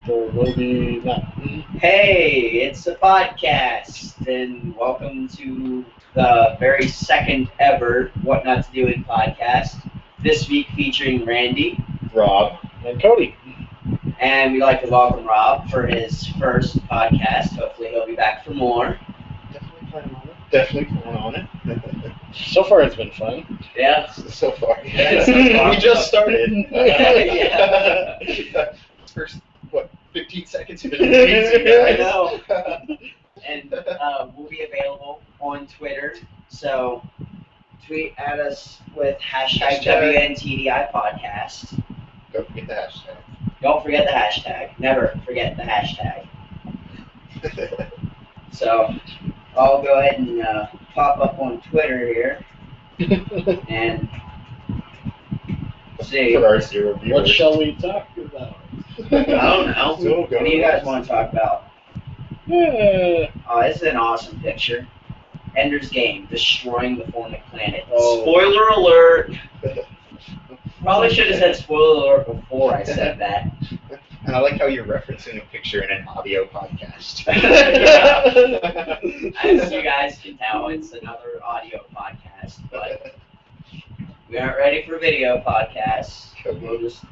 There will be not. Hey, it's a podcast, and welcome to the very second ever What Not to Do in podcast. This week featuring Randy, Rob, And Cody. and we'd like to welcome Rob for his first podcast. Hopefully he'll be back for more. Definitely planning on it. So far it's been fun. Yeah. So far. Yeah, so far. We just started. Yeah. First, 15 seconds into the season, I guys. know. And we'll be available on Twitter, so tweet at us with hashtag WNTDI Podcast. Don't forget the hashtag. Don't forget the hashtag. Never forget the hashtag. So I'll go ahead and pop up on Twitter here and see. For our 0 viewers. What shall we talk about? I don't know. So What do you guys want to talk about? Yeah. Oh, this is an awesome picture. Ender's Game, destroying the formic planet. Oh. Spoiler alert! Probably should have said spoiler alert before I said that. And I like how you're referencing a picture in an audio podcast. As you guys can tell, it's another audio podcast, but we aren't ready for video podcasts. We'll just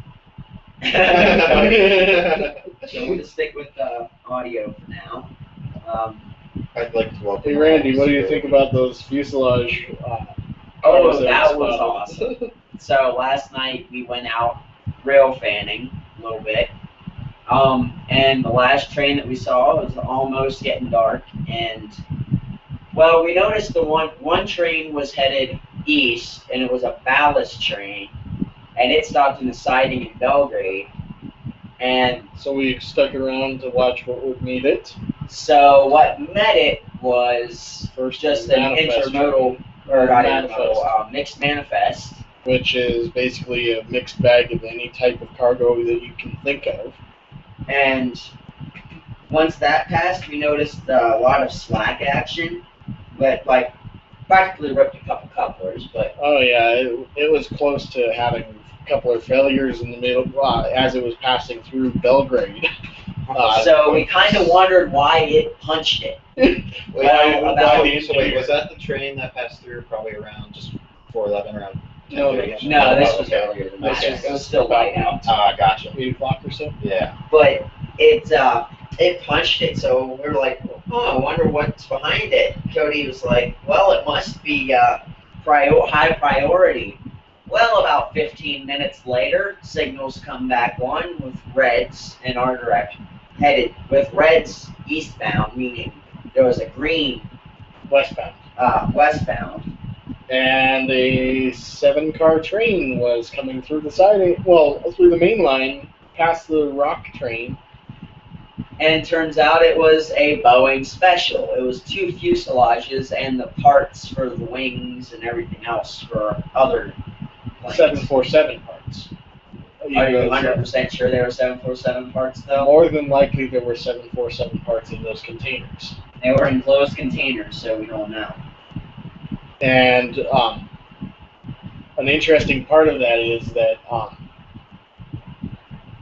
so we'll just stick with audio for now. I'd like to welcome. Hey Randy, what do you think about those fuselage? Oh, that was awesome. So last night we went out rail fanning a little bit. And the last train that we saw was almost getting dark, and well, we noticed the one train was headed east, and it was a ballast train, and it stopped in the siding in Belgrade, and So we stuck around to watch what would meet it. so what met it was First, just an manifest intermodal, or not Manifest. intermodal, mixed manifest. which is basically a mixed bag of any type of cargo that you can think of. And once that passed, we noticed a lot of slack action, but like practically ripped a couple couplers. But Oh yeah, it was close to having a couple of failures in the middle as it was passing through Belgrade. so we kind of wondered why it punched it. Well, about- so wait, was that the train that passed through probably around just 411 around? No, 10:30? No, this was Okay. earlier than This that. was It was still light out. Gotcha. 8 o'clock or so. Yeah. But it punched it, so we were like, oh, I wonder what's behind it. Cody was like, well, it must be high priority. Well, about 15 minutes later, signals come back on with reds in our direction, headed with reds eastbound, meaning there was a green Westbound. westbound. And a 7-car train was coming through the siding, through the main line, past the rock train. And it turns out it was a Boeing Special. It was 2 fuselages and the parts for the wings and everything else for other planes. 747 parts. Are you 100% sure there were 747 parts, though? More than likely there were 747 parts in those containers. They were in closed containers, so we don't know. And an interesting part of that is that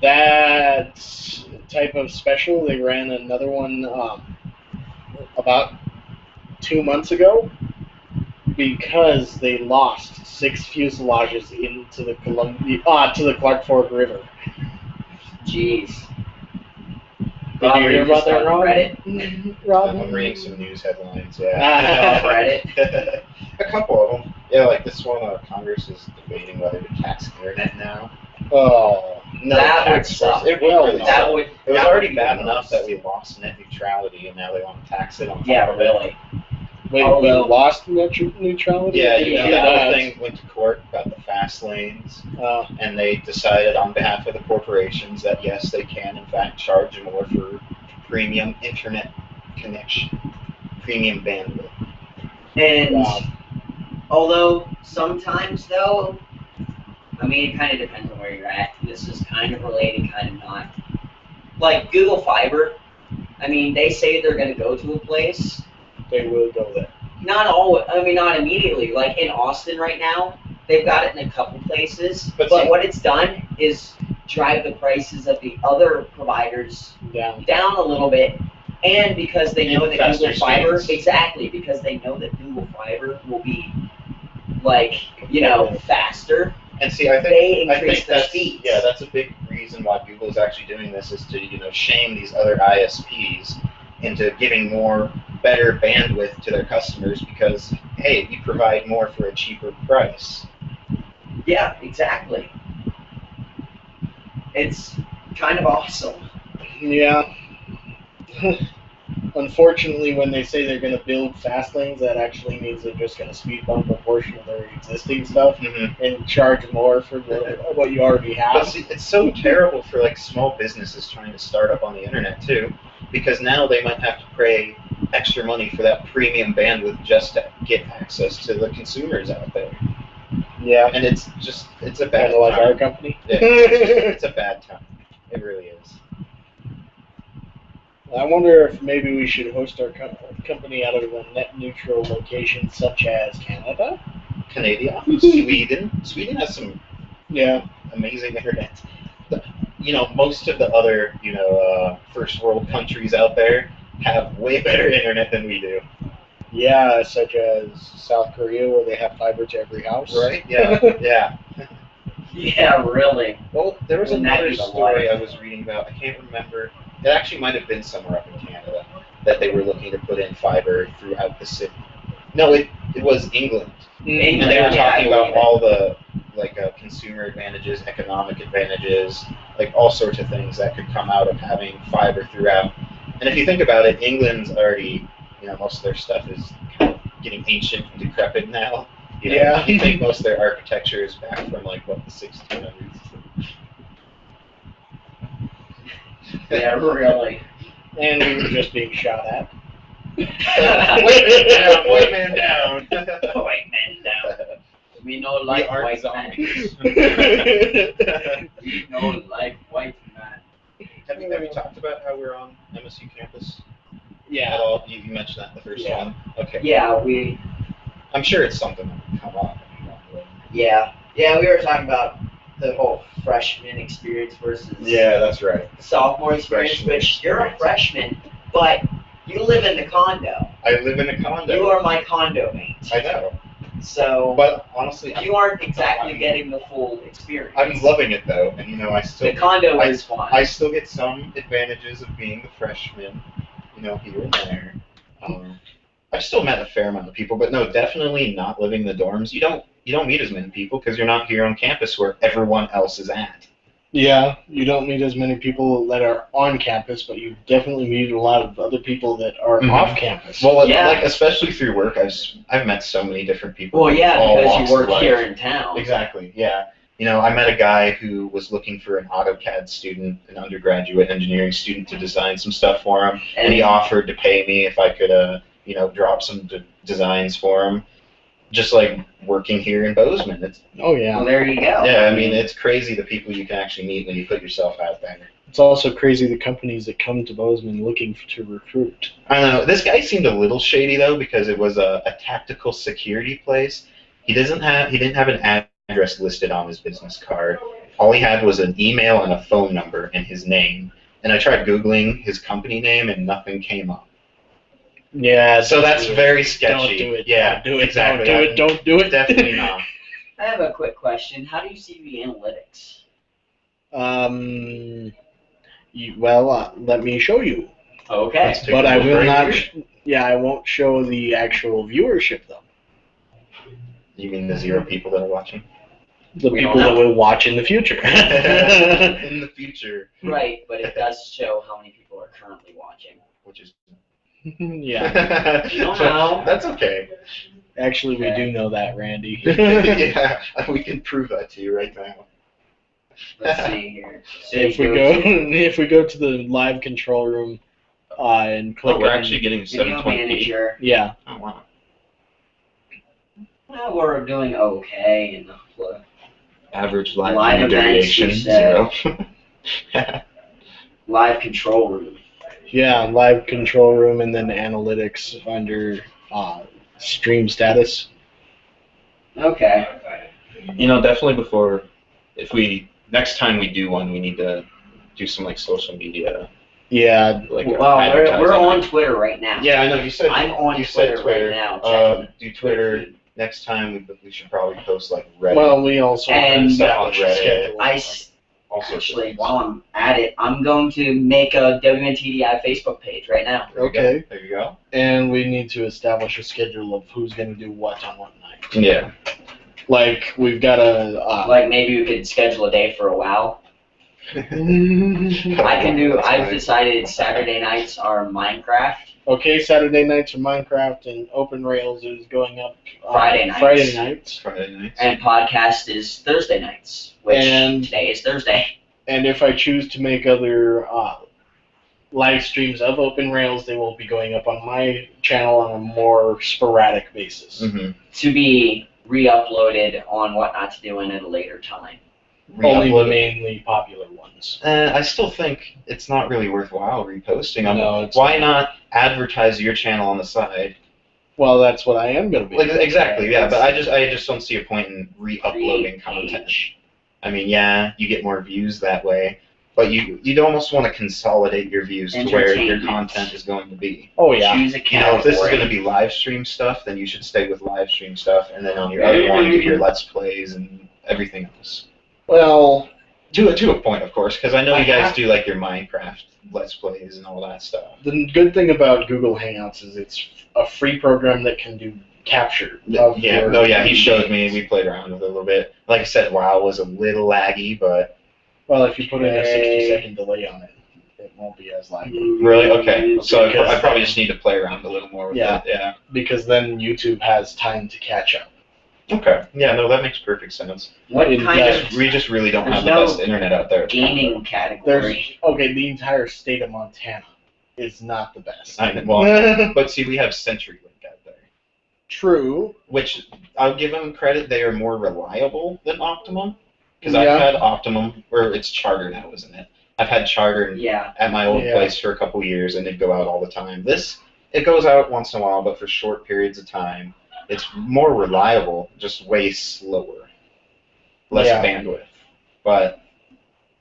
that type of special, they ran another one about 2 months ago because they lost 6 fuselages into the to the Clark Fork River. Jeez. Did you hear about that, Rob? Reddit? Rob? I'm reading some news headlines. Yeah. Reddit? A couple of them. Yeah, like this one. Congress is debating whether to tax internet now. Oh, No, That would tax suck. first. It would really That suck. would. It was that already would be bad gross. enough that we lost net neutrality, and now they want to tax it on top Yeah, of it. really. wait, Although- we lost net neutrality? Yeah, Yeah. the whole That's- thing went to court about the fast lanes, Uh, and they decided on behalf of the corporations that yes, they can in fact charge more for premium internet connection, premium bandwidth. And Wow. although sometimes, though, I mean, it kind of depends on where you're at. This is kind of related, kind of not. Like Google Fiber, I mean, they say they're going to go to a place. They will go there. Not immediately. Like in Austin right now, they've got it in a couple places. But But see- what it's done is drive the prices of the other providers down a little bit, and because they know that Faster Google Fiber, speeds. exactly, because they know that Google Fiber will be faster. And see, I They think increase their that's speeds. that's a big reason why Google is actually doing this, is to shame these other ISPs into giving better bandwidth to their customers, because hey, we provide more for a cheaper price. Yeah, exactly. It's kind of awesome. Yeah. Unfortunately, when they say they're going to build fast lanes, that actually means they're just going to speed bump a portion of their existing stuff and charge more for what you already have. But see, it's so terrible for like small businesses trying to start up on the internet too, because now they might have to pay extra money for that premium bandwidth just to get access to the consumers out there. Yeah. And it's a bad Kind of like time. our company. Yeah, it's a bad time. It really is. I wonder if maybe we should host our company out of a net neutral location such as Canada? Canada, Sweden. Sweden has some amazing internet. Most of the other first world countries out there have way better internet than we do. Yeah, such as South Korea, where they have fiber to every house. Right? Yeah. Yeah. Yeah, really. Well, there was Wouldn't that another be the story life? I was reading about. I can't remember. It actually might have been somewhere up in Canada that they were looking to put in fiber throughout the city. No, it was England. England, And they were yeah, talking about all the consumer advantages, economic advantages, all sorts of things that could come out of having fiber throughout. And if you think about it, England's already, most of their stuff is kind of getting ancient and decrepit now. Yeah. You think most of their architecture is back from the 1600s. Yeah, really. And we were just being shot at. White man down. White man down. We know like aren't white zombies. man. We know like white man. Have you talked about how we're on MSU campus? Yeah. At all? You mentioned that in the first one? Okay. Yeah, I'm sure it's something that will come up. Yeah, we were talking about the whole freshman experience versus Yeah, that's right. sophomore experience, Freshman which you're a freshman, but you live in the condo. I live in a condo. You are my condo mate. I know. So, But honestly, you aren't exactly getting the full experience. I'm loving it though, and I still The condo is fun. I still get some advantages of being the freshman, here and there. I've still met a fair amount of people, but no, definitely not living in the dorms. You don't meet as many people because you're not here on campus where everyone else is at. Yeah, you don't meet as many people that are on campus, but you definitely meet a lot of other people that are off campus. Well, Yeah. especially through work, I've met so many different people. Well, yeah, all because walks you of work life. here in town. Exactly, yeah. I met a guy who was looking for an AutoCAD student, an undergraduate engineering student, to design some stuff for him, and he offered to pay me if I could, drop some designs for him. Just like working here in Bozeman. Oh, yeah. Well, there you go. Yeah, I mean, it's crazy the people you can actually meet when you put yourself out there. It's also crazy the companies that come to Bozeman looking to recruit. I don't know. This guy seemed a little shady though, because it was a tactical security place. He didn't have an address listed on his business card. All he had was an email and a phone number and his name. And I tried Googling his company name and nothing came up. Yeah. So that's very sketchy. Don't do it. Yeah, Don't do it. exactly. Don't do it. Definitely not. I have a quick question. How do you see the analytics? Let me show you. Okay. But I will Right not. here. I won't show the actual viewership though. You mean the 0 people that are watching? The We people don't that know. will watch in the future. In the future, Right, but it does show how many people are currently watching. which is Yeah. You don't know. That's okay. Actually, we do know that, Randy. Yeah, we can prove that to you right now. Let's see here. So If you if we go to the live control room, and click we're on- actually getting Video 720p. manager. Yeah. Oh wow. Well, we're doing okay in the Average Live live events, you variation said. 0. live control room. Yeah, live control room, and then analytics under stream status. Okay. Definitely before, if we next time we do one, we need to do some like social media. Yeah. Like well, we're advertising. on Twitter right now. Yeah, I know. You said I'm on you Twitter said Twitter. right now. Checking Do Twitter. Next time we should probably post like Reddit. Well, we also And establish a Reddit. schedule. Actually, while I'm at it, I'm going to make a WNTDI Facebook page right now. Okay. There you go. And we need to establish a schedule of who's going to do what on what night. Yeah. Like, we've got a... Like, maybe we could schedule a day for a WoW. I can do... I've decided Saturday nights are Minecraft. Okay, Saturday nights are Minecraft, and Open Rails is going up Friday nights. Friday nights. And podcast is Thursday nights, which today is Thursday. And if I choose to make other live streams of Open Rails, they will be going up on my channel on a more sporadic basis. Mm-hmm. To be re-uploaded on What Not to Do at a later time. Only the mainly popular ones. I still think it's not really worthwhile reposting. No, why not advertise your channel on the side? Well, that's what I am going to be. Like, exactly, yeah. But I just don't see a point in re-uploading content. I mean, yeah, you get more views that way, but you'd almost want to consolidate your views to where your content is going to be. Oh yeah. Choose a if this is going to be live stream stuff, then you should stay with live stream stuff, and then on your other one, do your Let's Plays and everything else. Well, to a point, of course, because I know you guys do like your Minecraft Let's Plays and all that stuff. The good thing about Google Hangouts is it's a free program that can do capture. He showed me. We played around with it a little bit. Like I said, WoW was a little laggy, but well, if you put in a 60-second delay on it, it won't be as laggy. Really? Okay. So I probably just need to play around a little more with it. Yeah. Because then YouTube has time to catch up. Okay. Yeah. No, that makes perfect sense. We just really don't have the no best internet out there. Gaming category. The entire state of Montana is not the best. But see, we have CenturyLink out there. True. Which I'll give them credit; they are more reliable than Optimum. Because I've had Optimum, or it's Charter now, isn't it? I've had Charter at my old place for a couple years, and it'd go out all the time. It goes out once in a while, but for short periods of time. It's more reliable, just way slower, less bandwidth. But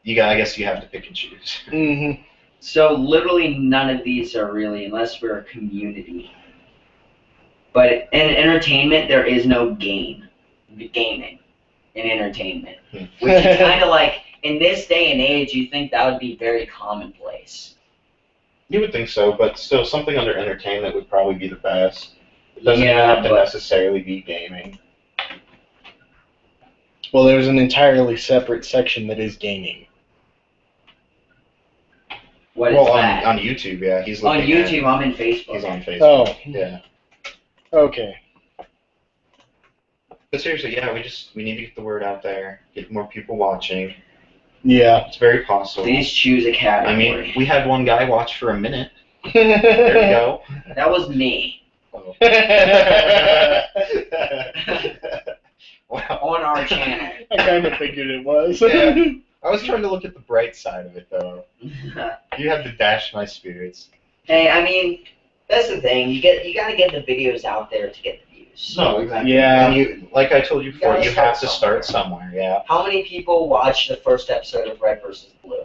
I guess you have to pick and choose. Mm-hmm. So literally none of these are really, unless we're a community. But in entertainment, there is no gaming in entertainment, which is kind of like in this day and age, you think that would be very commonplace. You would think so, but still, something under entertainment would probably be the best. It doesn't even have to necessarily be gaming. Well, there's an entirely separate section that is gaming. What is that? On YouTube, yeah. He's on YouTube, I'm in Facebook. He's on Facebook. Oh. Yeah. Okay. But seriously, yeah, we need to get the word out there, get more people watching. Yeah. It's very possible. Please choose a category. I mean, we had one guy watch for a minute. There we go. That was me. Oh. Wow. On our channel. I kind of figured it was. Yeah. I was trying to look at the bright side of it, though. You had to dash my spirits. Hey, I mean, that's the thing. You got to get the videos out there to get the views. No, exactly. Yeah. And like I told you before, you have to start somewhere. Yeah. How many people watched the first episode of Red vs. Blue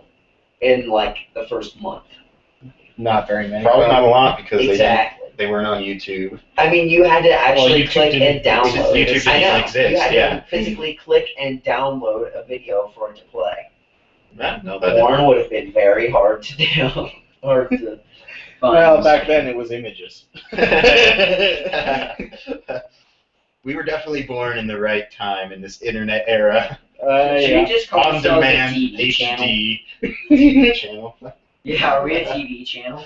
in like the first month? Not very many. Probably not a lot because Exactly. they weren't on YouTube. I mean, you had to actually click and download. YouTube didn't exist. You had to physically click and download a video for it to play. Yeah, no, that Porn would have been very hard to do. Hard to find. Well, back then it was images. We were definitely born in the right time in this internet era. Should we just call On demand a TV channel? HD channel. Yeah, are we a TV channel?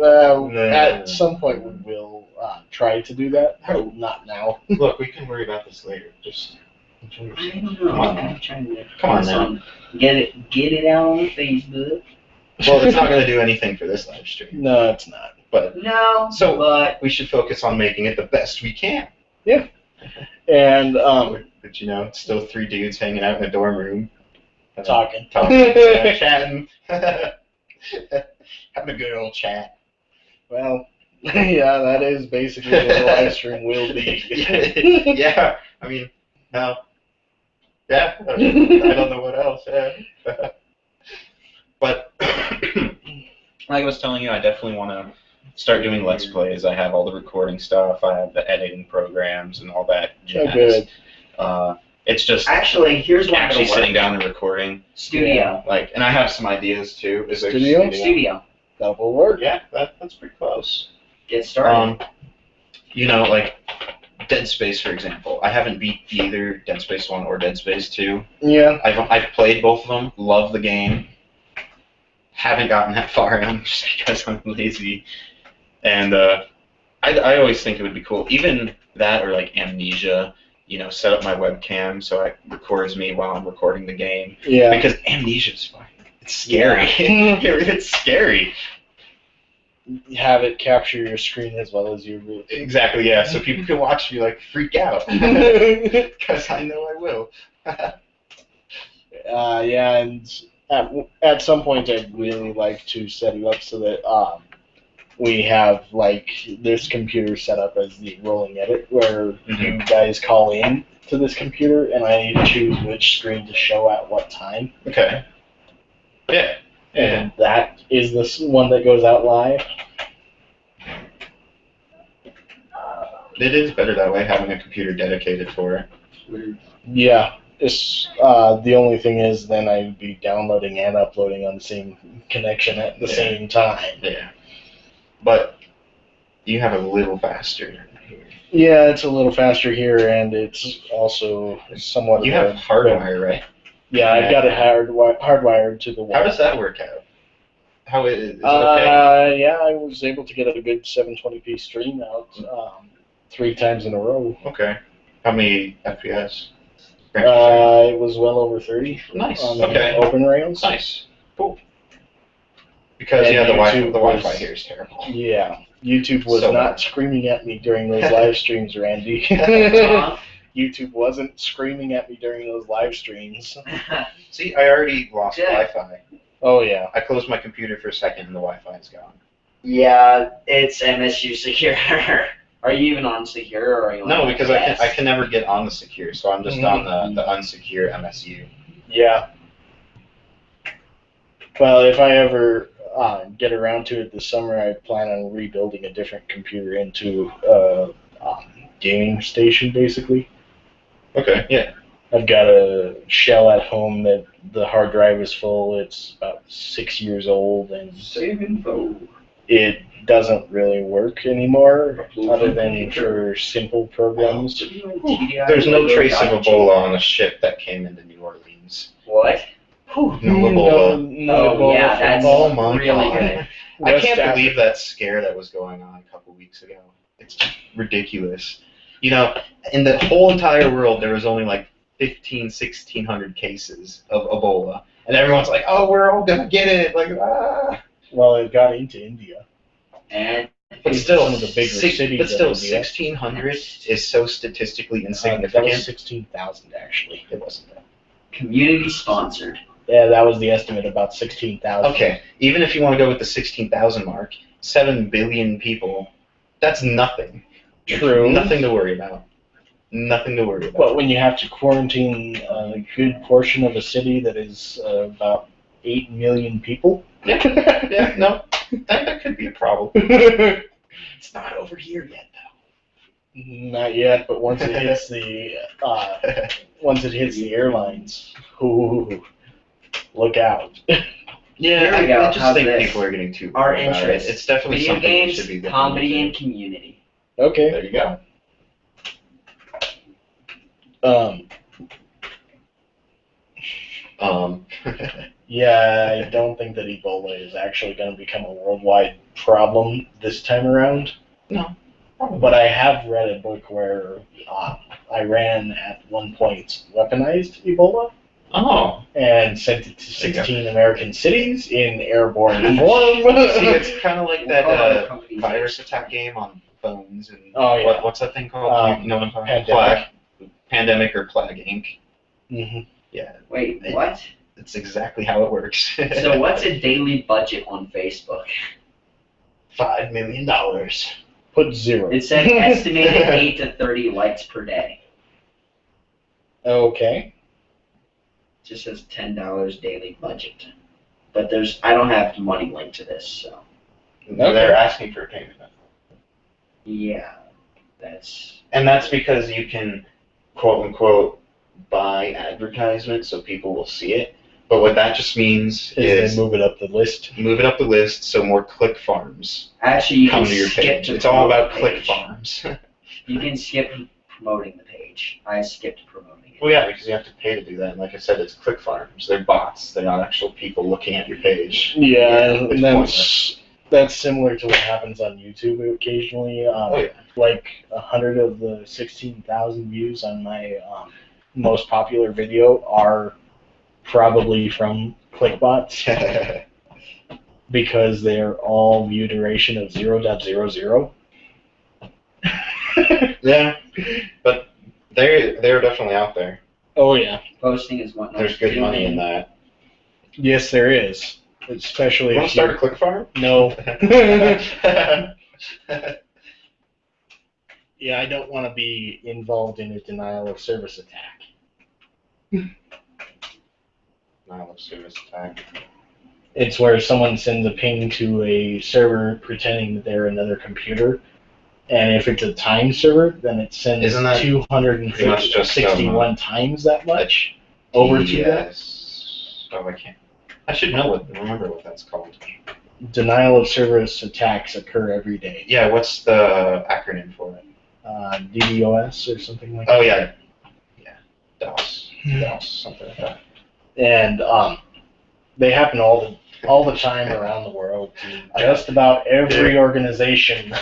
At some point we will try to do that. No, not now. Look, we can worry about this later. Just enjoy I yourself. don't know. Come on, I'm trying to Come on now. get it out on Facebook. Well, it's not going to do anything for this live stream. No, it's not. But No, So- but we should focus on making it the best we can. And But you know, it's still three dudes hanging out in a dorm room. talking. Chatting. Having a good old chat. Well, yeah, that is basically what the live stream will be. Yeah, I mean, now, Yeah, I don't know what else. Yeah. But like I was telling you, I definitely want to start doing Let's Plays. I have all the recording stuff. I have the editing programs and all that jazz. Oh, good. It's just Actually, here's one actually that'll sitting work. down and recording. Studio. Like, and I have some ideas too. Is there Studio? Studio. That will work. Yeah, that's pretty close. Get started. You know, like Dead Space, for example. I haven't beat either Dead Space 1 or Dead Space 2. Yeah. I've played both of them. Love the game. Haven't gotten that far in just because I'm lazy. And I always think it would be cool. Even that or like Amnesia. You know, set up my webcam so it records me while I'm recording the game. Yeah. Because Amnesia's fun. It's scary. It's scary. Have it capture your screen as well as you. Exactly, yeah. So people can watch me like freak out. Because I know I will. Yeah, and at some point I'd really like to set it up so that we have like this computer set up as the rolling edit where you guys call in to this computer and I need to choose which screen to show at what time. Okay. Yeah. And that is this one that goes out live. It is better that way, having a computer dedicated for it. Yeah. It's the only thing is then I'd be downloading and uploading on the same connection at the same time. Yeah. But you have a little faster here. Yeah, it's a little faster here, and it's also somewhat. You have hardwire, right? Yeah, I've got it hardwired to the wall. How does that work out? How is it okay? Yeah, I was able to get a good 720p stream out 3 times in a row. Okay. How many FPS? It was well over 30. Nice. On Okay. Open Rails. Nice. Cool. Because And the YouTube Wi-Fi was- here is terrible. Yeah, YouTube was So not bad. screaming at me during those live streams, Randy. Uh-huh. YouTube wasn't screaming at me during those live streams. See, I already lost Yeah. Wi-Fi. Oh yeah. I closed my computer for a second and the Wi-Fi is gone. Yeah, it's MSU secure. Are you even on secure or are you on No, because yes? I can never get on the secure, so I'm just on the unsecure MSU. Yeah. Well, if I ever get around to it this summer, I plan on rebuilding a different computer into a gaming station, basically. Okay, yeah. I've got a shell at home that the hard drive is full. It's about 6 years old, and Save info. it doesn't really work anymore, other than for simple programs. There's no trace of Ebola on the ship that came into New Orleans. What? No Ebola. No Ebola yeah, from that's Oh my really God. good. I West can't Africa. believe that scare that was going on a couple weeks ago. It's just ridiculous. You know, in the whole entire world, there was only like 1,600 cases of Ebola. And everyone's like, oh, we're all going to get it. Like, ah. Well, it got into India. And But Into still, some of the bigger cities but still of India. 1,600 is so statistically That insignificant. was 16,000, actually. It wasn't that. community sponsored. Yeah, that was the estimate, about 16,000. Okay, even if you want to go with the 16,000 mark, 7 billion people, that's nothing. True. Nothing to worry about. Nothing to worry about. But when you have to quarantine a good portion of a city that is about 8 million people. Yeah, no, that could be a problem. It's not over here yet, though. Not yet, but once it hits the airlines, ooh, look out. Yeah, Here we I go. just How's think this? people are getting too Our worried about it. interests. It's definitely Video something we games, should be looking comedy, into. and community. Okay. There you go. Yeah, I don't think that Ebola is actually going to become a worldwide problem this time around. No. But I have read a book where Iran at one point weaponized Ebola Oh. and sent it to There you go. 16 American cities in airborne form. See, it's kind of like We'll call that our company virus names. attack game on phones. And Oh, yeah. what's that thing called? No one Pandemic. Pandemic or Plague Inc. hmm Yeah, Wait, what? that's exactly how it works. So what's a daily budget on Facebook? $5 million. Put 0. It said estimated 8 to 30 likes per day. Okay. just says $10 daily budget. But I don't have the money linked to this, so. No, they're asking for a payment. Yeah, that's. And that's because you can, quote unquote, buy advertisements so people will see it. But what that just means is they move it up the list. Move it up the list so more click farms Actually, you come can to your skip page. to It's all about promote the click page. farms. You can skip promoting the page. I skipped promoting it. Well, yeah, because you have to pay to do that. And like I said, it's click farms. They're bots. They're not actual people looking at your page. Yeah, It's and pointless. that's similar to what happens on YouTube occasionally. Oh, yeah. Like 100 of the 16,000 views on my most popular video are probably from clickbots because they're all view duration of 0.00. Yeah, but they're definitely out there. Oh yeah, Posting is what. There's good money in that. yes there is, especially You want if to start a click farm? No. Yeah, I don't want to be involved in a denial of service attack. Denial of service attack. It's where someone sends a ping to a server pretending that they're another computer, and if it's a time server, then it sends Isn't that pretty much just 261 times that much over to them. Yes. Oh, I can't. I should remember what that's called. Denial of service attacks occur every day. Yeah, what's the acronym for it? DDoS or something like Oh, that. yeah. DOS, something like that. And they happen all the time around the world to just about every organization.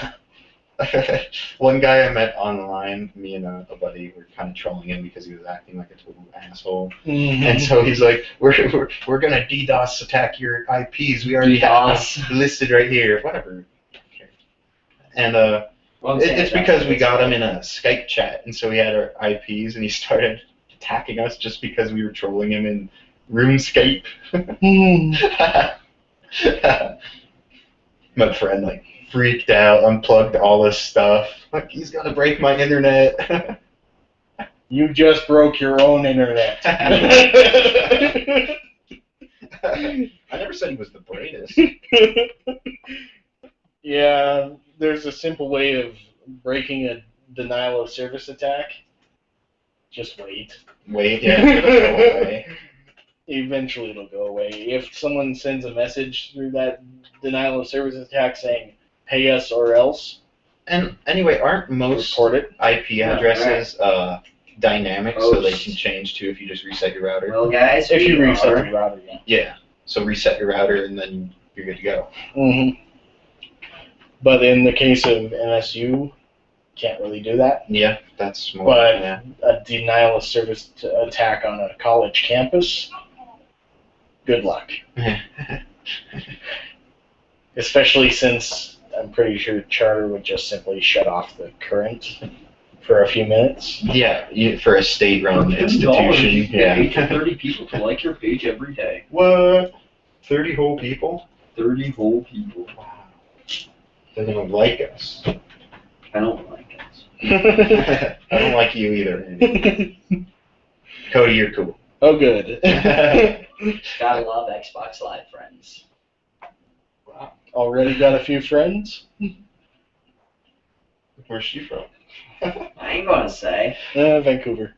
One guy I met online, me and a buddy were kind of trolling him because he was acting like a total asshole. And so he's like, we're gonna DDoS attack your IPs. We already have them listed right here. Whatever. And it's because we got him in a Skype chat, and so he had our IPs, and he started attacking us just because we were trolling him in RuneScape. My friend like freaked out, unplugged all this stuff. Like, he's gonna break my internet. You just broke your own internet. I never said he was the brightest. Yeah, there's a simple way of breaking a denial of service attack. Just wait. Wait, yeah, it'll go away. Eventually it'll go away. If someone sends a message through that denial of service attack saying, pay us or else, And anyway, aren't most report it. IP addresses dynamic so they can change too if you just reset your router? Well, guys, If you we reset are- the router, yeah. Yeah. So reset your router and then you're good to go. Mm-hmm. But in the case of MSU, can't really do that. Yeah, that's more. But yeah. a denial of service attack on a college campus, good luck. Especially since I'm pretty sure Charter would just simply shut off the current for a few minutes. Yeah, for a state-run institution. Yeah. Yeah. 30 people to like your page every day. What? 30 whole people? 30 whole people. Wow. They're gonna like us. I don't like us. I don't like you either, Andy. Cody, you're cool. Oh, good. Gotta love Xbox Live friends. Wow. Already got a few friends? Where's she from? I ain't gonna say. Vancouver.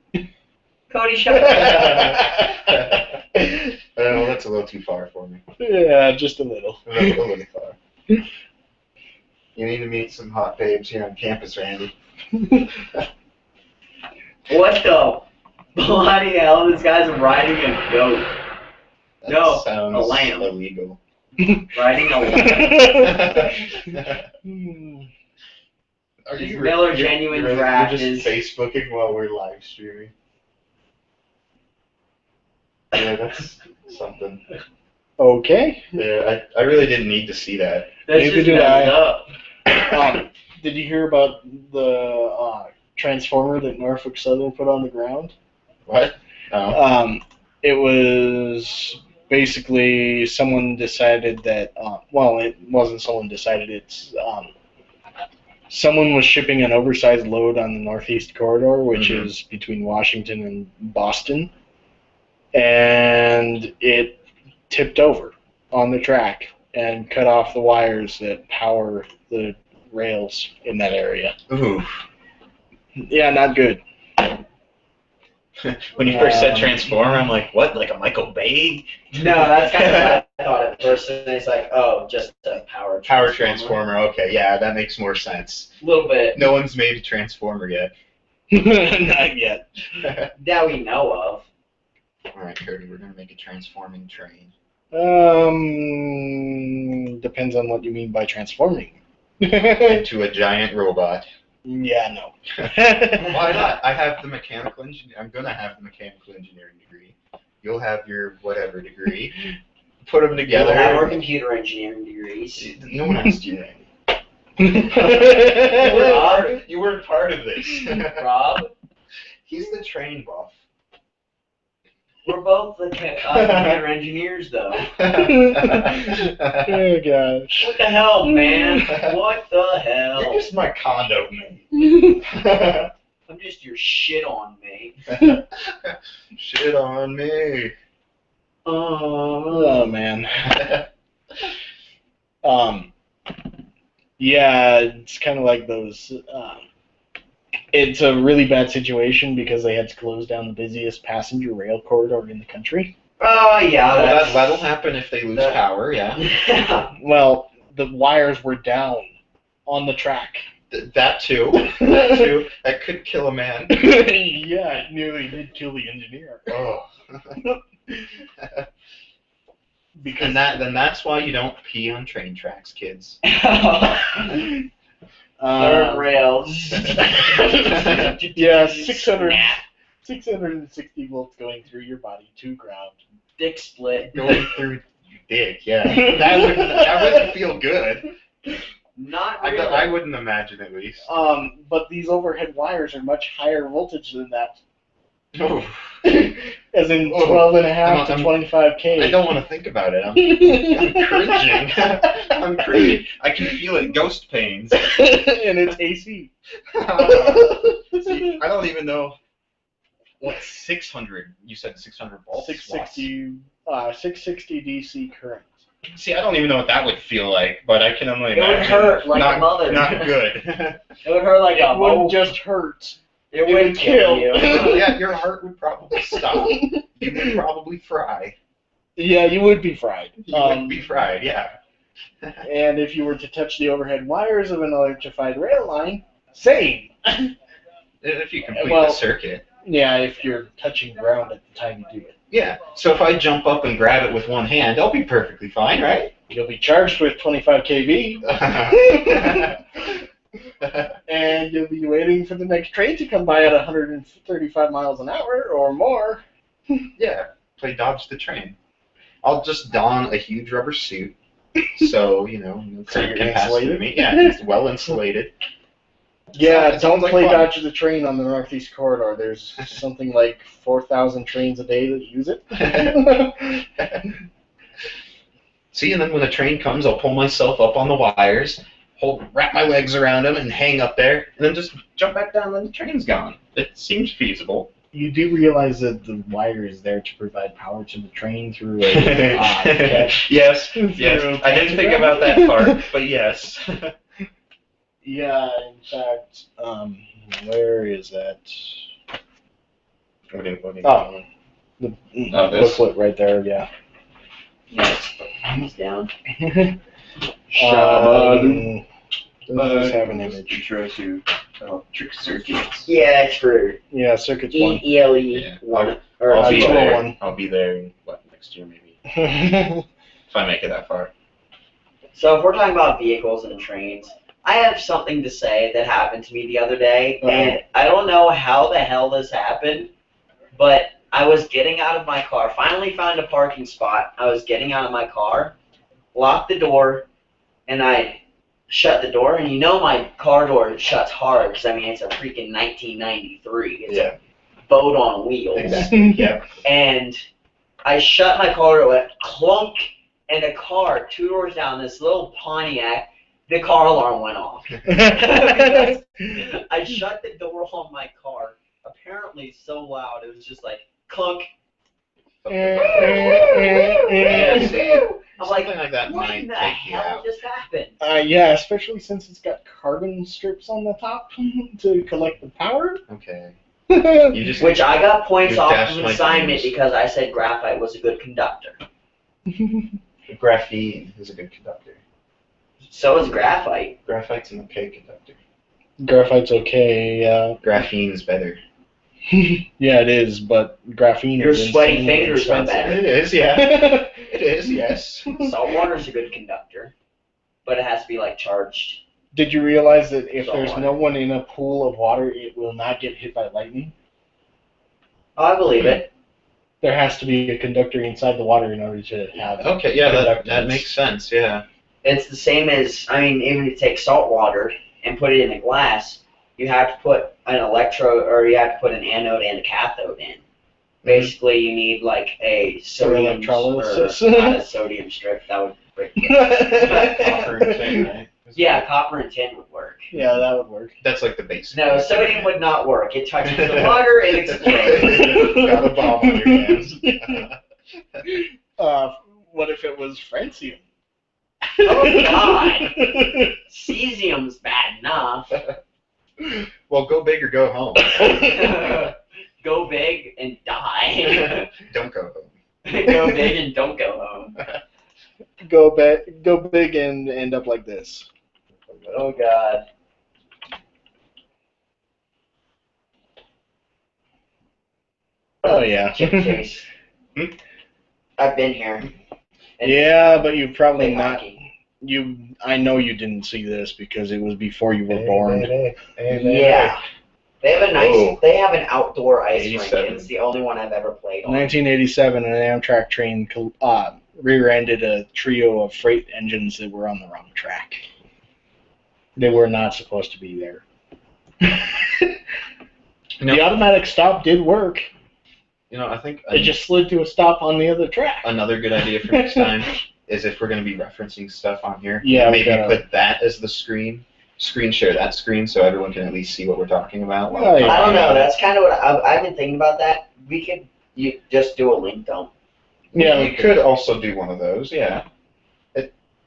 Cody, shut up. Well, that's a little too far for me. Yeah, just a little. A little far. You need to meet some hot babes here on campus, Randy. What the bloody hell? This guy's riding a goat. That No, sounds a lamb. illegal. Riding a lamb. Are His Miller Genuine Draft you're is- just Facebooking while we're live streaming. Yeah, that's something. Okay. Yeah, I really didn't need to see that. That's Neither just did messed I. up. Did you hear about the transformer that Norfolk Southern put on the ground? What? No. It was basically someone decided that, well, it wasn't someone decided, it's someone was shipping an oversized load on the Northeast Corridor, which Mhm. is between Washington and Boston. and it tipped over on the track and cut off the wires that power the rails in that area. Ooh. Yeah, not good. When you first said Transformer, I'm like, what? Like a Michael Bay? No, that's kind of what I thought at first. And it's like, oh, just a power Transformer. Okay, yeah, that makes more sense. A little bit. No one's made a Transformer yet. Not yet. That we know of. All right, Cody, we're gonna make a transforming train. Depends on what you mean by transforming. Into a giant robot. Yeah, no. Why not? I have the mechanical engineer. I'm gonna have the mechanical engineering degree. You'll have your whatever degree. Put them together. We'll have our computer engineering degrees. No one asked you that. Rob? You weren't part of this. Rob? He's the train buff. We're both the computer engineers, though. Oh, gosh. What the hell, man? What the hell? You're just my condo mate. I'm just your shit on mate. Shit on me. Oh, man. Yeah, it's kind of like those. It's a really bad situation because they had to close down the busiest passenger rail corridor in the country. Oh, yeah. Well, that'll happen if they lose power, yeah. Well, the wires were down on the track. That too. That too. That could kill a man. Yeah, it nearly did kill the engineer. Oh. Because that's why you don't pee on train tracks, kids. Third rails. Yeah, 660 volts going through your body to ground. Dick split. Going through your dick, yeah. That wouldn't feel good. Not really. I wouldn't imagine, at least. But these overhead wires are much higher voltage than that. Oh. As in 12.5 to 25K. I don't want to think about it. I'm cringing. I'm cringing. I can feel it. Ghost pains. And it's AC. See, I don't even know what 600. You said 600 volts. 660 DC current. See, I don't even know what that would feel like, but I can only It would imagine. hurt like a mother. Not good. It would hurt like It wouldn't just hurt. It would kill you. Yeah, your heart would probably stop. You would probably fry. Yeah, you would be fried. You would be fried, yeah. And if you were to touch the overhead wires of an electrified rail line, same. If you complete the circuit. Yeah, if you're touching ground at the time you do it. Yeah, so if I jump up and grab it with one hand, I'll be perfectly fine, right? You'll be charged with 25 kV. And you'll be waiting for the next train to come by at 135 miles an hour or more. Yeah, play dodge the train. I'll just don a huge rubber suit, so no current can pass through me. Yeah, it's well insulated. Yeah, don't play fun. dodge the train on the Northeast Corridor. There's something like 4,000 trains a day that use it. See, and then when a train comes, I'll pull myself up on the wires, wrap my legs around them, and hang up there, and then just jump back down when the train's gone. It seems feasible. You do realize that the wire is there to provide power to the train through a Yes. I didn't think about that part, but yes. Yeah, in fact, where is that? What The this? booklet right there, yeah. Hands down. Does this have an image? Electric circuits. Yeah, it's for Yeah, circuits 1. ELE Yeah, 1. I'll be there. 201. I'll be there in, next year maybe, if I make it that far. So if we're talking about vehicles and trains, I have something to say that happened to me the other day, and I don't know how the hell this happened, but I was getting out of my car, finally found a parking spot. I was getting out of my car, locked the door, and I shut the door, and my car door shuts hard, because it's a freaking 1993. It's a boat on wheels. Exactly. Yeah. And I shut my car door, went clunk, and a car, 2 doors down, this little Pontiac, the car alarm went off. I shut the door on my car, apparently so loud, it was just like clunk. Yeah, see, I'm like, something like that what might in the take you hell out. just happened? Yeah, especially since it's got carbon strips on the top to collect the power. Okay. You just Which I got points You off dashed of an my assignment dreams. because I said graphite was a good conductor. Graphene is a good conductor. So is graphite. Graphite's an okay conductor. Graphite's okay. Graphene's better. Yeah, it is, but graphene Your is sweaty insanely fingers are expensive. better. It is, yeah. It is, yes. Salt water's a good conductor, but it has to be like charged. Did you realize that if Salt there's water. no one in a pool of water, it will not get hit by lightning? Oh, I believe it. There has to be a conductor inside the water in order to have Okay, yeah, that conductance. makes sense, yeah. It's the same as, I mean, even if you take salt water and put it in a glass, you have to put an electrode, or you have to put an anode and a cathode in. Basically, you need like a sodium, electrolysis. or not a sodium strip, that would break. Copper and tin, right? Yeah, copper and tin would work. Yeah, that would work. That's like the basic. No, sodium would not work. It touches the water, it explodes. Got a bomb on your hands. What if it was francium? Oh, God. Cesium's bad enough. Well, go big or go home. Go big and die. Don't go home. Go big and don't go home. Go big and end up like this. Oh, God. Oh yeah. Chip chase. I've been here. And Yeah, but you probably played not. hockey. I know you didn't see this because it was before you were born. Yeah. They have a nice. Whoa. They have an outdoor ice rink. 87. It's the only one I've ever played on. 1987, an Amtrak train rear-ended a trio of freight engines that were on the wrong track. They were not supposed to be there. The automatic stop did work. You know, I think It just slid to a stop on the other track. another good idea for next time is if we're going to be referencing stuff on here, Yeah, we maybe gotta- put that as the screen share that screen so everyone can at least see what we're talking about. while Oh, we're yeah. I talking don't know. about it. That's kind of what I've been thinking about. That we could just do a link dump. Yeah, You could also do one of those, yeah.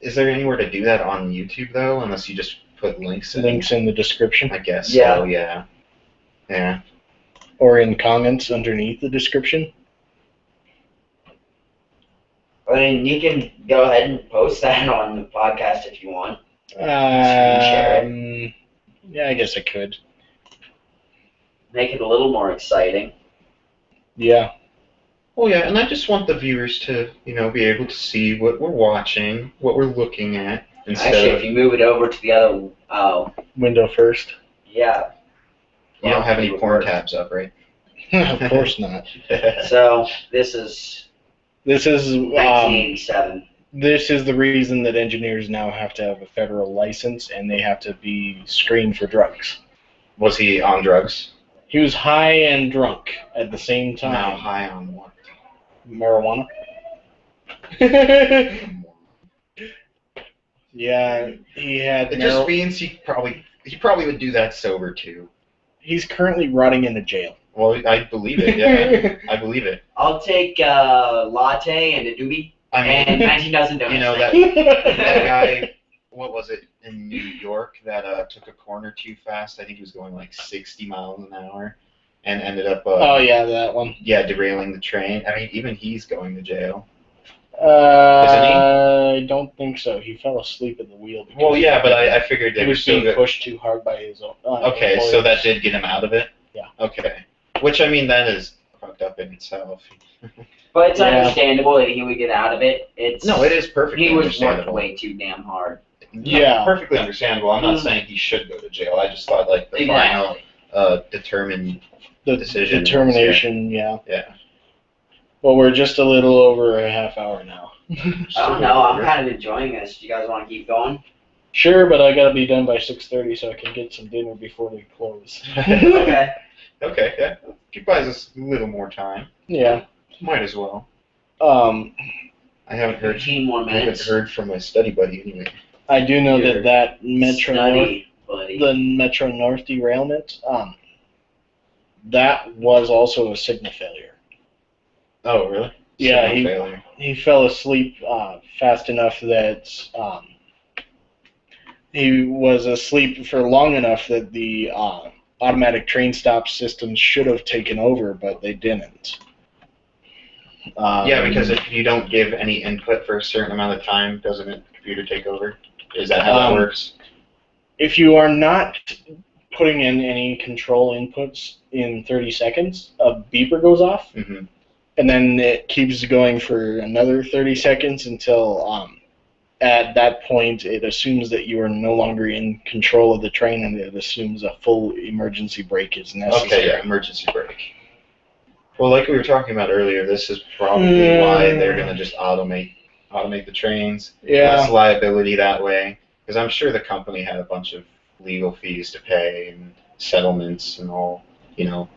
Is there anywhere to do that on YouTube, though, unless you just put links in? links in the description I guess Yeah. so, yeah. Yeah. or in comments underneath the description. I mean, you can go ahead and post that on the podcast if you want. share Yeah, I guess I could. Make it a little more exciting. Yeah. Well, yeah, and I just want the viewers to, be able to see what we're watching, what we're looking at, instead Actually, of, if you move it over to the other, Window first. yeah. you don't have any it would porn work. tabs up, right? Of course not. So this is This is 1987. this is the reason that engineers now have to have a federal license and they have to be screened for drugs. Was he on drugs? He was high and drunk at the same Now time. high on what? Marijuana. Yeah, he had. It just means he probably would do that sober too. He's currently rotting in a jail. Well, I believe it. Yeah, I believe it. I'll take a latte and a doobie I and mean, 19 dozen donuts. you know that guy. What was it in New York that took a corner too fast? I think he was going like 60 miles an hour, and ended up. Oh yeah, that one. Yeah, derailing the train. I mean, even he's going to jail. I don't think so. He fell asleep at the wheel. because Well, yeah, but I figured he they were was still being good. pushed too hard by his own. Okay, so employers. that did get him out of it? Yeah. Okay. Which, I mean, that is fucked up in itself. But it's Yeah. understandable that he would get out of it. No, it is perfectly He was worked understandable. way too damn hard. No, Yeah. perfectly understandable. I'm not saying he should go to jail. I just thought, like, the final determined the decision. determination. Yeah. Yeah. Well, we're just a little over a half hour now. I don't know. I'm kind of enjoying this. Do you guys want to keep going? Sure, but I gotta be done by 6:30 so I can get some dinner before we close. Okay. Okay, yeah. He buys us a little more time. Yeah. Might as well. I haven't heard. 15 more I haven't minutes. heard from my study buddy anyway. I do know Your that Metro North, Study, buddy. the Metro North derailment, that was also a signal failure. Oh, really? Yeah, signal failure. he fell asleep fast enough that he was asleep for long enough that the automatic train stop systems should have taken over, but they didn't. Yeah, because if you don't give any input for a certain amount of time, doesn't the computer take over? Is that how that works? If you are not putting in any control inputs in 30 seconds, a beeper goes off, Mm-hmm. and then it keeps going for another 30 seconds until at that point it assumes that you are no longer in control of the train, and it assumes a full emergency brake is necessary. Okay, yeah, emergency brake. Well, like we were talking about earlier, this is probably why they're going to just automate the trains. Yeah. Less liability that way, because I'm sure the company had a bunch of legal fees to pay and settlements and all,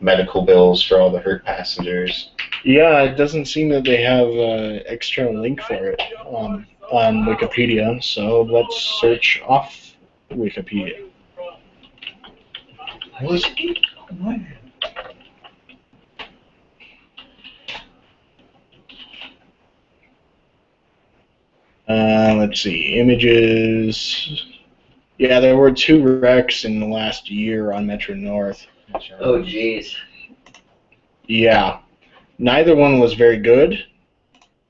medical bills for all the hurt passengers. Yeah, it doesn't seem that they have an external link for it on Wikipedia, so let's search off Wikipedia. Let's see, images. Yeah, there were 2 wrecks in the last year on Metro North. Oh, jeez. Yeah, neither one was very good,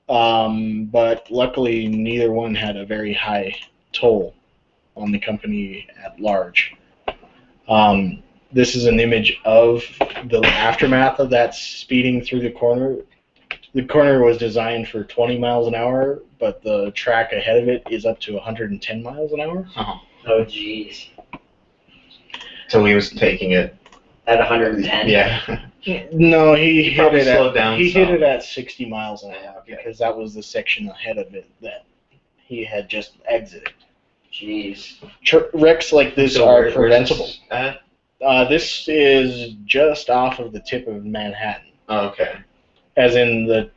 but luckily neither one had a very high toll on the company at large. This is an image of the aftermath of that speeding through the corner. The corner was designed for 20 miles an hour, but the track ahead of it is up to 110 miles an hour. Oh, jeez. So he was taking it At 110? Yeah. No, he hit probably it slowed down He some. hit it at 60 miles an hour Okay. because that was the section ahead of it that he had just exited. Jeez. Wrecks like this So are where's preventable. this at? This is just off of the tip of Manhattan, Oh, okay. as in the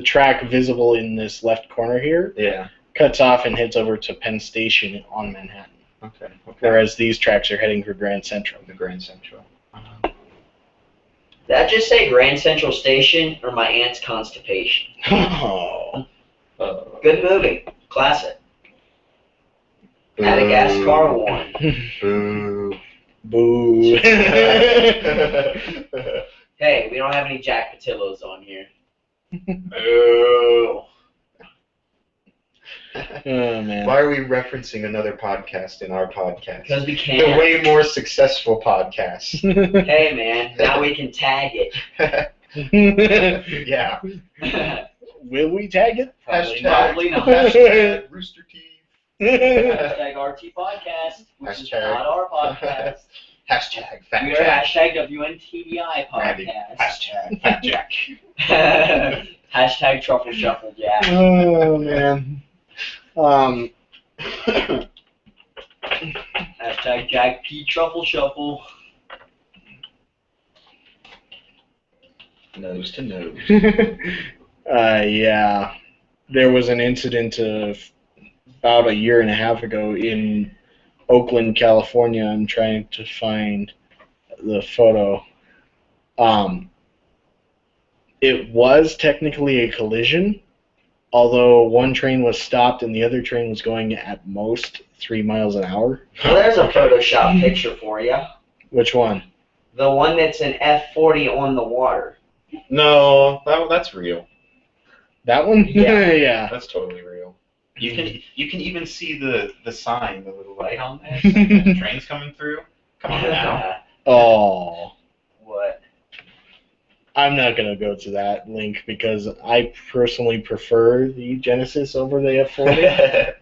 track visible in this left corner here Yeah. cuts off and heads over to Penn Station on Manhattan, Okay. whereas these tracks are heading for Grand Central. The Grand Central. Did I just say Grand Central Station or my aunt's constipation? Oh. Good movie. Classic. Madagascar 1. Boo. Boo. Hey, we don't have any Jack Patillos on here. Boo. Oh, man. Why are we referencing another podcast in our podcast? Because we The can. way more successful podcast. Hey, man, now we can tag Yeah. it. Will we tag it? Probably not. Hashtag Rooster Teeth. Hashtag RT Podcast, which is Hashtag. not our podcast. Hashtag Fat We are Jack. hashtag WNTDI Randy. Podcast. Hashtag Fat Jack. Hashtag Truffle Shuffle Jack. Oh, man. Hashtag Jack P Truffle Shuffle. Nose to nose. Yeah. There was an incident about a year and a half ago in Oakland, California. I'm trying to find the photo. It was technically a collision, although one train was stopped and the other train was going at most 3 miles an hour. Well, there's a Photoshop picture for you. Which one? The one that's an F40 on the water. No, that's real. That one? Yeah. Yeah. That's totally real. You can even see the sign, the little light on there. The train's coming through. Come on now. Oh. What? I'm not going to go to that link because I personally prefer the Genesis over the F40.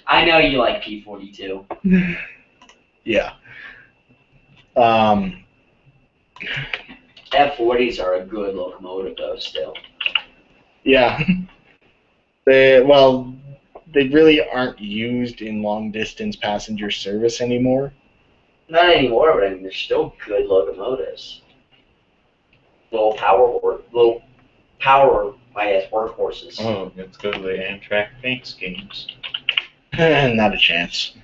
I know you like P42. Yeah. F40s are a good locomotive, though, still. Yeah. They really aren't used in long-distance passenger service anymore. Not anymore, but I mean, they're still good locomotives. Low power, I guess, workhorses. Oh, let's go to the Amtrak Thanks games. Not a chance.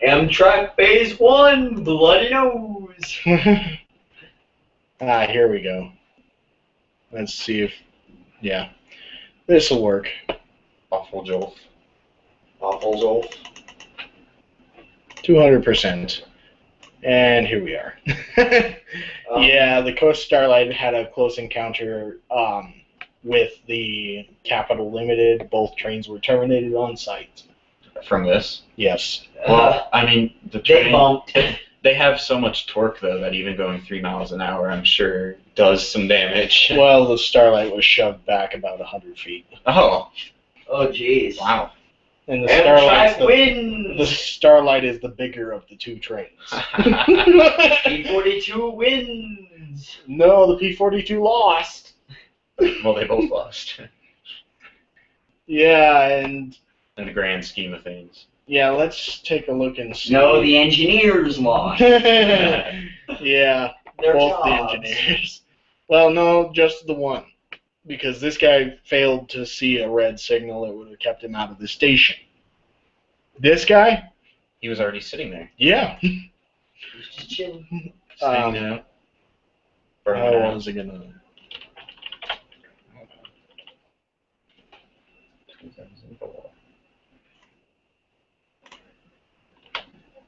Amtrak Phase 1, bloody nose. Here we go. Let's see if Yeah. This'll work. Awful Jolf. Awful Zolf. 200%. And here we are. Yeah, the Coast Starlight had a close encounter with the Capital Limited. Both trains were terminated on site. From this? Yes. Well, I mean, the They train, bumped. they have so much torque, though, that even going 3 miles an hour, I'm sure, does some damage. Well, the Starlight was shoved back about 100 feet. Oh, Oh, jeez. wow. And the Amtrak the wins! Starlight is the bigger of the two trains. P-42 wins! No, the P-42 lost. Well, they both lost. Yeah, and In the grand scheme of things. yeah, let's take a look and see. No, the engineers lost. Yeah, Their both the jobs. engineers. Well, no, just the one. Because this guy failed to see a red signal that would have kept him out of the station. This guy? He was already sitting there. Yeah. He's just chilling. Sitting out. How was it gonna...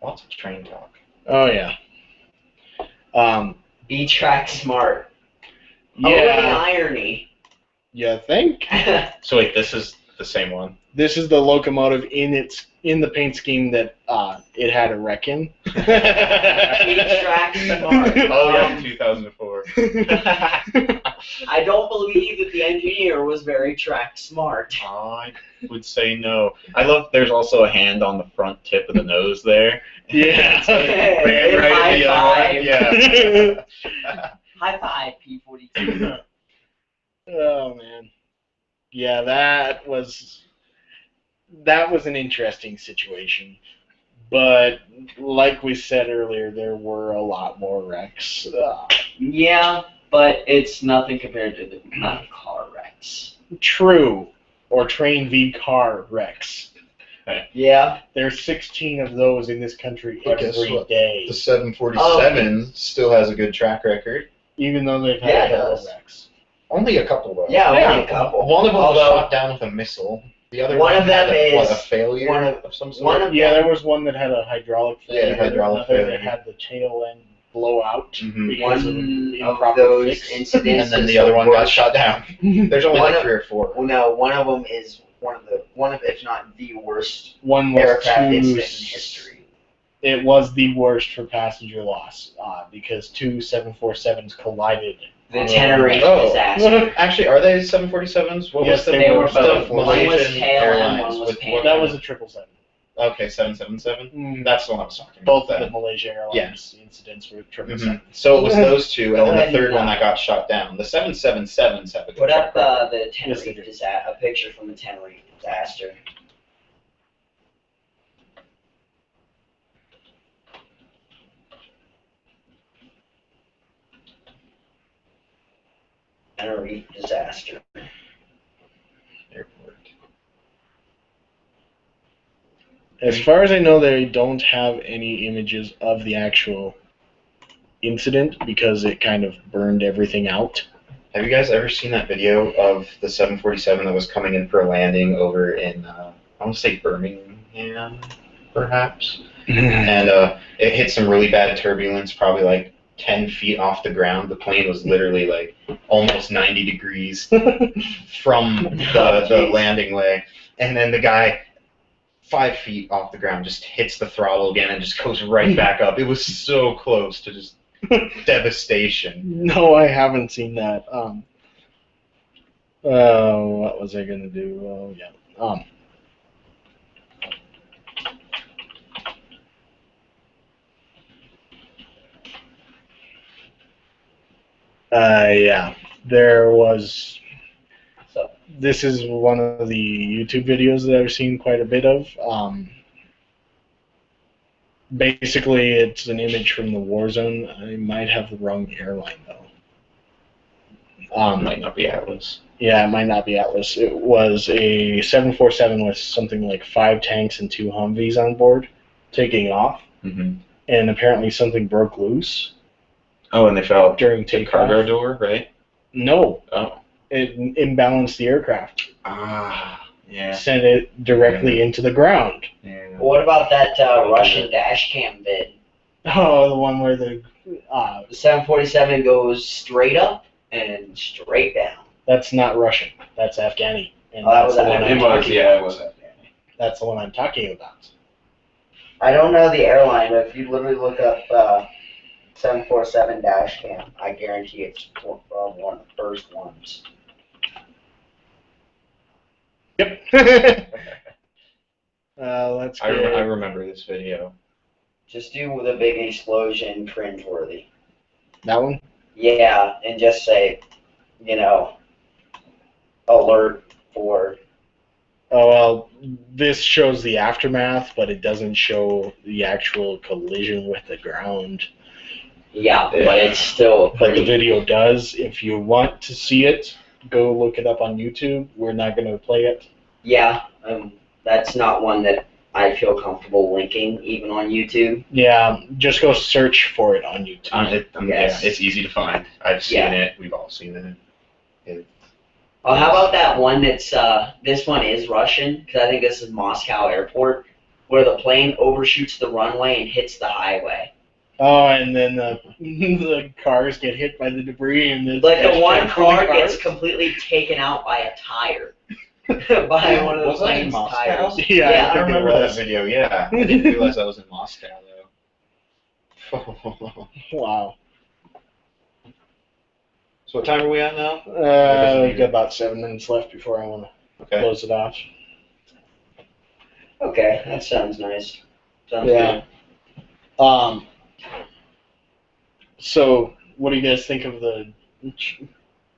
Lots of train talk. Oh, yeah. Be track smart. Oh, the Yeah. irony. You think? So wait, this is the same one? This is the locomotive in the paint scheme that it had a wreck in. Be track smart. Oh yeah, 2004. I don't believe that the engineer was very track smart. I would say no. I love. There's also a hand on the front tip of the nose there. Yeah. Ran right High at the other one. five. Yeah. High five, P-42. Oh man. Yeah, that was an interesting situation. But like we said earlier, there were a lot more wrecks. Yeah, but it's nothing compared to the amount of car wrecks. True. Or train v car wrecks. Yeah. There's 16 of those in this country But guess every what? day. The 747 still has a good track record. Even though they've had Yeah, it a couple does. wrecks. Only a couple though. Yeah, Yeah. only a couple. One of them was Although- shot down with a missile. The other One of them had a is- failure one of some sort. one of Yeah, them- there was one that had a hydraulic Yeah, failure. hydraulic another failure. that had the tail end blow out Mhm. because of One an of improper those fix. incidents. And then is the other one got worst. shot down. There's only One like of- 3 or 4. Well, no, one of them is one of, if not the worst One was aircraft two, incident in history. It was the worst for passenger loss because two 747s collided. The on Tenerife Oh. disaster. Actually, are they 747s? What Yes, was the they were worst both. of One was Malaysian KLM, Airlines? one was What Pan Am. That was a 777. Okay, 777. Mm. That's the one I was talking Both about. of the Malaysia Airlines incidents were 777. So it was those two, and Go then ahead the third and, one that got shot down. The 777s have a good Put up track record. the Yes, they Tenerife do. disaster, a picture from the Tenerife disaster. Tenerife disaster. Airport. As far as I know, they don't have any images of the actual incident because it kind of burned everything out. Have you guys ever seen that video of the 747 that was coming in for a landing over in, I want to say Birmingham, perhaps? And it hit some really bad turbulence, probably like 10 feet off the ground. The plane was literally like almost 90 degrees from the landing way. And then the guy, 5 feet off the ground, just hits the throttle again and just goes right back up. It was so close to just devastation. No, I haven't seen that. What was I gonna do? Oh yeah. Yeah. There was. So This is one of the YouTube videos that I've seen quite a bit of. Basically, it's an image from the war zone. I might have the wrong airline though. Might not be Atlas. Yeah, it might not be Atlas. It was a 747 with something like 5 tanks and 2 Humvees on board, taking off, Mm-hmm. and apparently something broke loose Oh, and they fell during the takeoff. cargo door, right? No, Oh. it imbalanced the aircraft. Yeah. Sent it directly into the ground. Yeah. What about that Russian dash cam vid? Oh, the one where the The 747 goes straight up and straight down. that's not Russian. That's Afghani. And Oh, that that's was the one I'm talking it was Afghani. That's the one I'm talking about. I don't know the airline, but if you literally look up 747 dash cam, I guarantee it's one of the first ones. Yep. That's I good. remember this video. Just do with a big explosion, cringeworthy. That one? Yeah, and just say, alert for. Oh, well, this shows the aftermath, but it doesn't show the actual collision with the ground. Yeah, but it's still But the pretty. video does. If you want to see it, go look it up on YouTube. We're not going to play it. Yeah, that's not one that I feel comfortable linking, even on YouTube. Yeah, just go search for it on YouTube. Yes. Yeah, it's easy to find. I've seen it. We've all seen it. Oh, how about that one that's, this one is Russian, because I think this is Moscow Airport, where the plane overshoots the runway and hits the highway. Oh, and then the cars get hit by the debris, and the one car gets completely taken out by a tire. By one of those Was that in plane's Moscow? tires. Yeah, I think it remember that was. video, yeah. I didn't realize that was in Moscow, though. Wow. So what time are we at now? We've got about 7 minutes left before I want to Okay. close it off. Okay, that sounds nice. Sounds Yeah. So, what do you guys think of the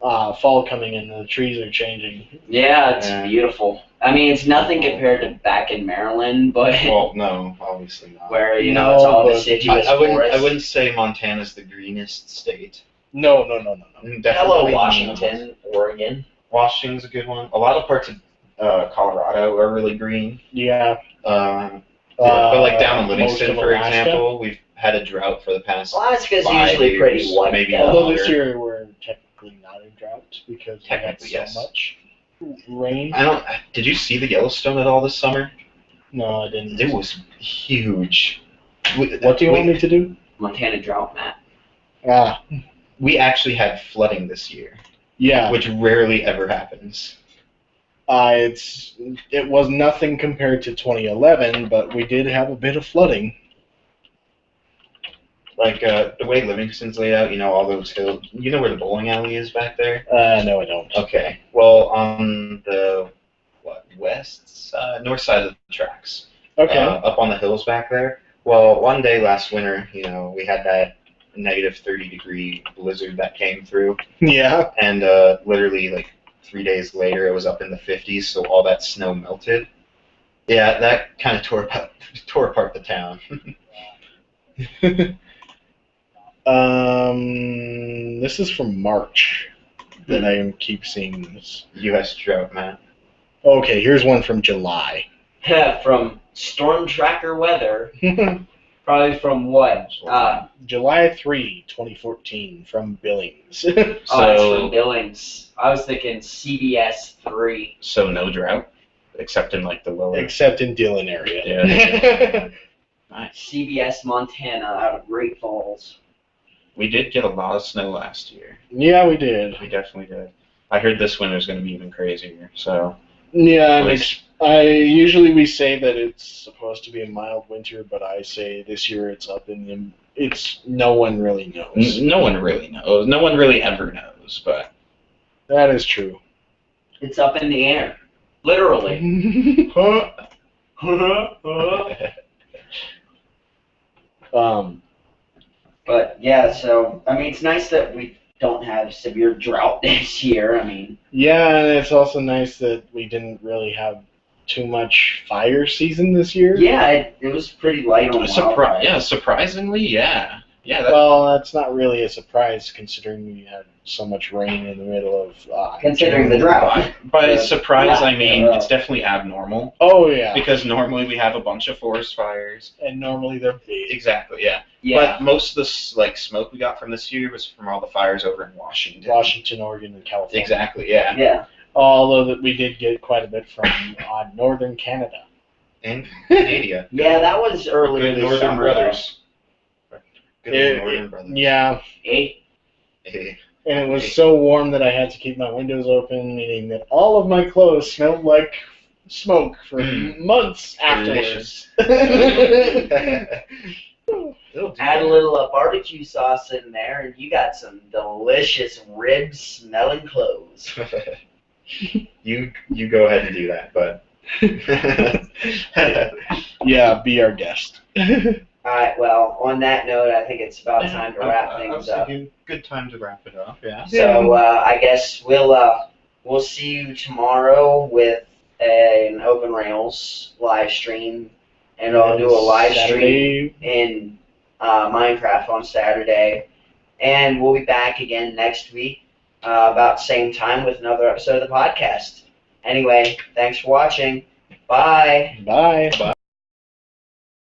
fall coming and the trees are changing? good. Yeah, it's Yeah. beautiful. I mean, it's nothing compared to back in Maryland, but Well, no, obviously not. where, it's No, all but deciduous I forest. wouldn't say Montana's the greenest state. No. Hello, Definitely Washington, Oregon. Washington's a good one. A lot of parts of Colorado are really green. Yeah. But like down in most Livingston, of for Alaska. example, we've had a drought for the past. Well, Alaska's 5 usually years, pretty white. maybe though. Although longer. this year we're technically not in drought because we had Technically, so yes. much rain. Did you see the Yellowstone at all this summer? No, I didn't. It was huge. What do you want me to do? Montana drought map. We actually had flooding this year, Yeah. which rarely ever happens. It was nothing compared to 2011, but we did have a bit of flooding. Like the way Livingston's laid out, all those hills. You know where the bowling alley is back there? No, I don't. Okay. Well, on the north side of the tracks. Okay. Up on the hills back there. Well, one day last winter, we had that negative 30-degree blizzard that came through, Yeah. and literally like 3 days later, it was up in the 50s, so all that snow melted. Yeah, that kind of tore apart the town. This is from March that I keep seeing this. U.S. drought map. Okay, here's one from July. From Storm Tracker Weather, probably from what? July 3, 2014, from Billings. That's from Billings. I was thinking CBS 3. So no drought, except in like the lower. Except in Dillon area. Yeah. Nice. CBS Montana out of Great Falls. We did get a lot of snow last year. Yeah, we did. We definitely did. I heard this winter's going to be even crazier. So. Yeah, Nice. usually we say that it's supposed to be a mild winter, but I say this year it's up in the. It's no one really knows. No one really knows. No one really ever knows, but. That is true. It's up in the air. Literally. But yeah, so I mean, it's nice that we don't have severe drought this year. I mean, Yeah, and it's also nice that we didn't really have too much fire season this year. yeah, it was pretty light on wildfires. Surprisingly, yeah. Yeah, Well, that's not really a surprise considering we had so much rain in the middle of. Considering the drought. by surprise, I mean Yeah. it's definitely abnormal Oh yeah. because normally we have a bunch of forest fires. And normally they're big. Exactly, yeah. Yeah. But most of the smoke we got from this year was from all the fires over in Washington. Washington, Oregon, and California. Exactly, yeah. Yeah. Although that we did get quite a bit from northern Canada. And Canada. Yeah, that was early Good this Northern summer, Brothers. Good It- Northern Brothers. Yeah, though. Eh? Hey. and it was so warm that I had to keep my windows open, meaning that all of my clothes smelled like smoke for months afterwards. Add a little barbecue sauce in there, and you got some delicious rib-smelling clothes. you go ahead and do that, bud. Yeah, be our guest. Alright, well, on that note, I think it's about time to wrap I was things up. thinking good time to wrap it up, yeah. So, I guess we'll see you tomorrow with an Open Rails live stream, and I'll do a live stream Saturday. in Minecraft on Saturday, and we'll be back again next week about the same time with another episode of the podcast. Anyway, thanks for watching. Bye. Bye.